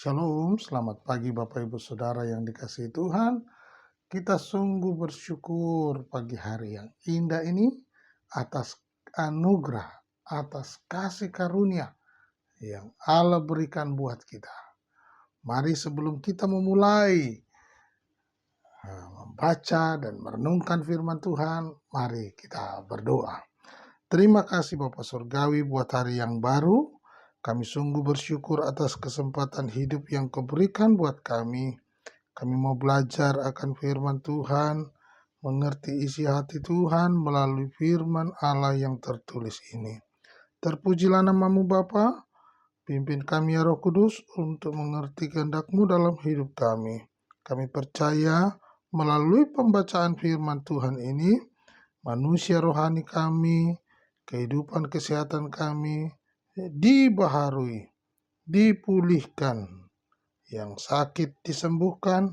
Shalom, selamat pagi Bapak Ibu Saudara yang dikasihi Tuhan. Kita sungguh bersyukur pagi hari yang indah ini atas anugerah, atas kasih karunia yang Allah berikan buat kita. Mari sebelum kita memulai membaca dan merenungkan firman Tuhan, mari kita berdoa. Terima kasih Bapak Surgawi buat hari yang baru. Kami sungguh bersyukur atas kesempatan hidup yang Kau berikan buat kami. Kami mau belajar akan firman Tuhan, mengerti isi hati Tuhan melalui firman Allah yang tertulis ini. Terpujilah nama-Mu Bapa, pimpin kami ya Roh Kudus untuk mengerti kehendak-Mu dalam hidup kami. Kami percaya melalui pembacaan firman Tuhan ini, manusia rohani kami, kehidupan kesehatan kami dibaharui, dipulihkan, yang sakit disembuhkan,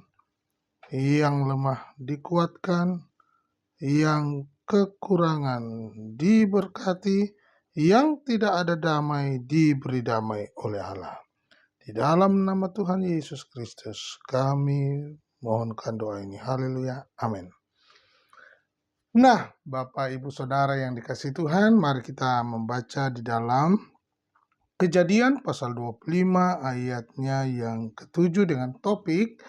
yang lemah dikuatkan, yang kekurangan diberkati, yang tidak ada damai diberi damai oleh Allah. Di dalam nama Tuhan Yesus Kristus kami mohonkan doa ini. Haleluya. Amin. Nah, Bapak Ibu Saudara yang dikasihi Tuhan, mari kita membaca di dalam Kejadian pasal 25 ayatnya yang ke-7 dengan topik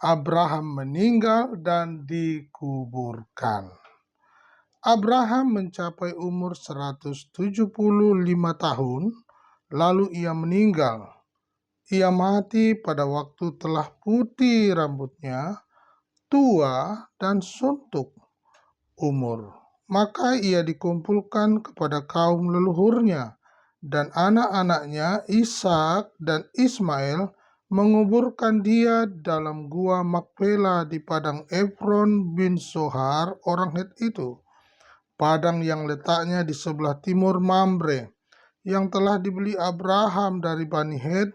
Abraham meninggal dan dikuburkan. Abraham mencapai umur 175 tahun, lalu ia meninggal. Ia mati pada waktu telah putih rambutnya, tua dan suntuk umur. Maka ia dikumpulkan kepada kaum leluhurnya, dan anak-anaknya Ishak dan Ismail menguburkan dia dalam gua Makpela di padang Efron bin Sohar orang Het itu, padang yang letaknya di sebelah timur Mamre, yang telah dibeli Abraham dari Bani Het.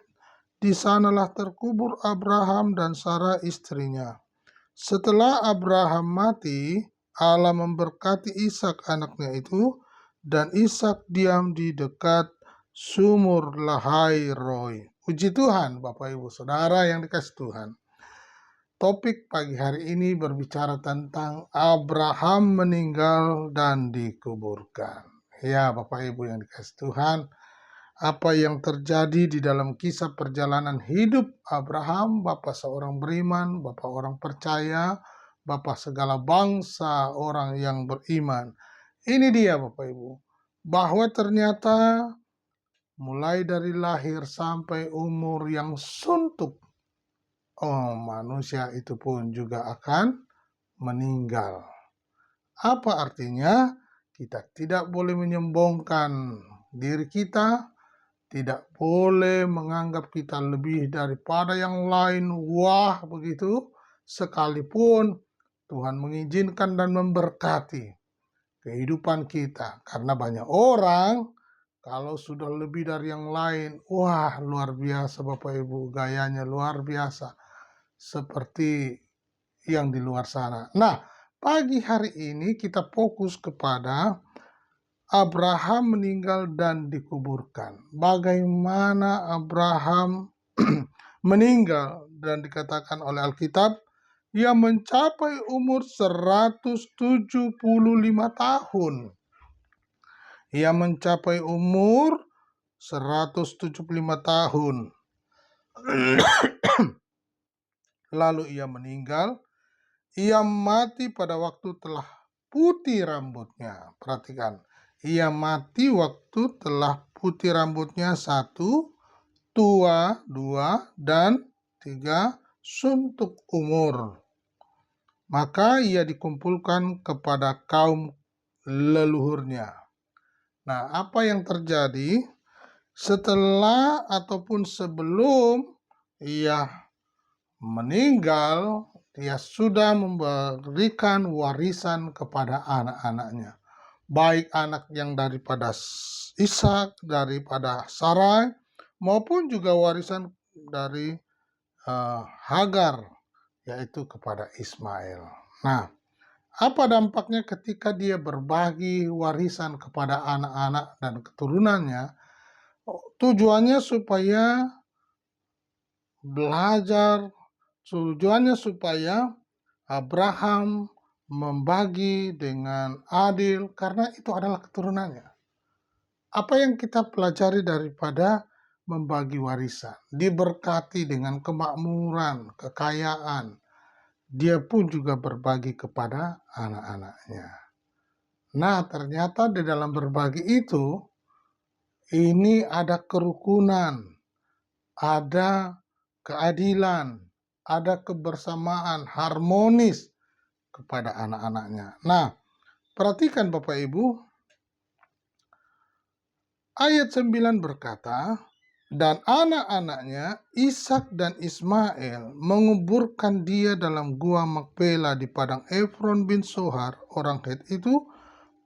Di sanalah terkubur Abraham dan Sarah istrinya. Setelah Abraham mati, Allah memberkati Ishak anaknya itu, dan Ishak diam di dekat sumur Lahai Roi. Puji Tuhan, Bapak Ibu Saudara yang dikasihi Tuhan. Topik pagi hari ini berbicara tentang Abraham meninggal dan dikuburkan. Ya, Bapak Ibu yang dikasihi Tuhan, apa yang terjadi di dalam kisah perjalanan hidup Abraham, Bapak seorang beriman, Bapak orang percaya, Bapak segala bangsa orang yang beriman. Ini dia Bapak Ibu, bahwa ternyata mulai dari lahir sampai umur yang suntuk, manusia itu pun juga akan meninggal. Apa artinya? Kita tidak boleh menyombongkan diri kita, tidak boleh menganggap kita lebih daripada yang lain. Wah, begitu. Sekalipun Tuhan mengizinkan dan memberkati kehidupan kita. Karena banyak orang kalau sudah lebih dari yang lain, wah luar biasa Bapak Ibu, gayanya luar biasa. Seperti yang di luar sana. Nah, pagi hari ini kita fokus kepada Abraham meninggal dan dikuburkan. Bagaimana Abraham meninggal, dan dikatakan oleh Alkitab, ia mencapai umur 175 tahun. Ia mencapai umur 175 tahun. Lalu ia meninggal. Ia mati pada waktu telah putih rambutnya. Perhatikan. Ia mati waktu telah putih rambutnya, 1, tua, 2, dan 3, suntuk umur. Maka ia dikumpulkan kepada kaum leluhurnya. Nah, apa yang terjadi setelah ataupun sebelum ia meninggal? Dia sudah memberikan warisan kepada anak-anaknya. Baik anak yang daripada Ishak, daripada Sarai, maupun juga warisan dari Hagar, yaitu kepada Ismail. Nah, apa dampaknya ketika dia berbagi warisan kepada anak-anak dan keturunannya? Tujuannya supaya belajar tujuannya supaya Abraham membagi dengan adil karena itu adalah keturunannya. Apa yang kita pelajari daripada membagi warisan? Diberkati dengan kemakmuran, kekayaan. Dia pun juga berbagi kepada anak-anaknya. Nah, ternyata di dalam berbagi itu, ini ada kerukunan, ada keadilan, ada kebersamaan, harmonis kepada anak-anaknya. Nah, perhatikan Bapak Ibu, ayat 9 berkata, dan anak-anaknya Ishak dan Ismail menguburkan dia dalam gua Makpela di padang Efron bin Sohar, orang Het itu,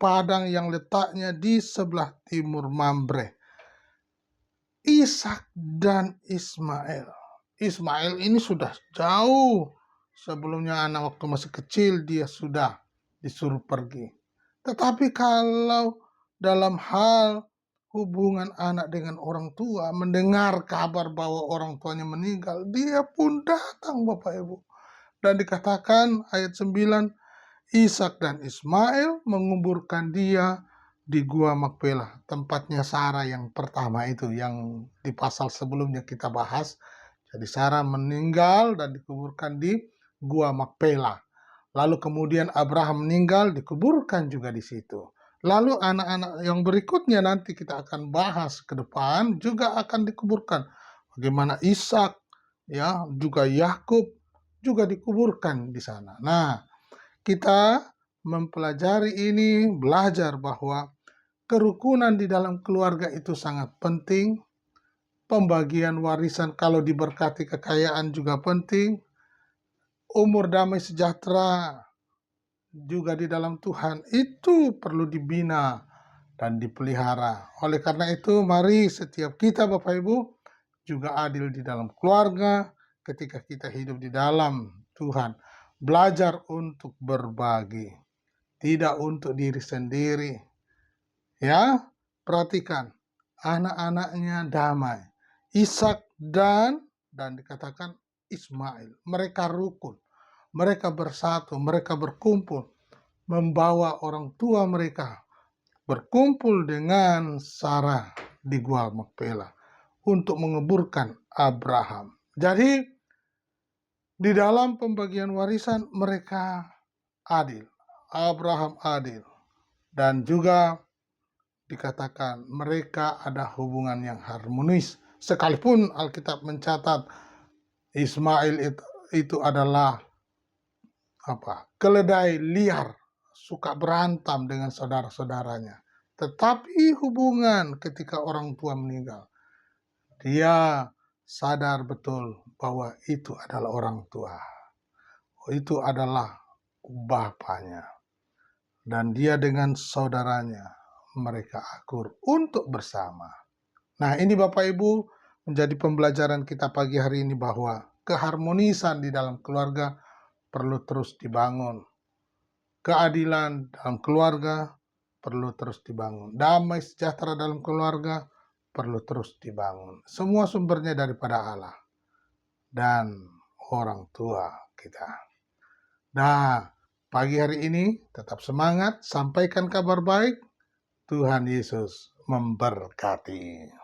padang yang letaknya di sebelah timur Mamre. Ishak dan Ismail. Ismail ini sudah jauh sebelumnya, anak waktu masih kecil dia sudah disuruh pergi. Tetapi kalau dalam hal hubungan anak dengan orang tua, mendengar kabar bahwa orang tuanya meninggal, dia pun datang Bapak Ibu. Dan dikatakan ayat 9, Ishak dan Ismail menguburkan dia di Gua Makpela, tempatnya Sarah yang pertama itu, yang di pasal sebelumnya kita bahas. Jadi Sarah meninggal dan dikuburkan di Gua Makpela. Lalu kemudian Abraham meninggal, dikuburkan juga di situ. Lalu anak-anak yang berikutnya nanti kita akan bahas ke depan juga akan dikuburkan. Bagaimana Ishak, ya, juga Yakub juga dikuburkan di sana. Nah, kita mempelajari ini, belajar bahwa kerukunan di dalam keluarga itu sangat penting. Pembagian warisan kalau diberkati kekayaan juga penting. Umur damai sejahtera juga di dalam Tuhan itu perlu dibina dan dipelihara. Oleh karena itu, mari setiap kita Bapak Ibu juga adil di dalam keluarga ketika kita hidup di dalam Tuhan. Belajar untuk berbagi, tidak untuk diri sendiri. Ya, perhatikan, anak-anaknya damai. Ishak dan dikatakan Ismail, mereka rukun. Mereka bersatu, mereka berkumpul, membawa orang tua mereka berkumpul dengan Sarah di Gua Makpela untuk menguburkan Abraham. Jadi di dalam pembagian warisan mereka adil, Abraham adil, dan juga dikatakan mereka ada hubungan yang harmonis. Sekalipun Alkitab mencatat Ismail itu adalah keledai liar, suka berantem dengan saudara-saudaranya. Tetapi hubungan ketika orang tua meninggal, dia sadar betul bahwa itu adalah orang tua. Itu adalah bapaknya. Dan dia dengan saudaranya, mereka akur untuk bersama. Nah, ini Bapak Ibu menjadi pembelajaran kita pagi hari ini bahwa keharmonisan di dalam keluarga perlu terus dibangun. Keadilan dalam keluarga perlu terus dibangun. Damai sejahtera dalam keluarga perlu terus dibangun. Semua sumbernya daripada Allah dan orang tua kita. Nah, pagi hari ini tetap semangat, sampaikan kabar baik. Tuhan Yesus memberkati.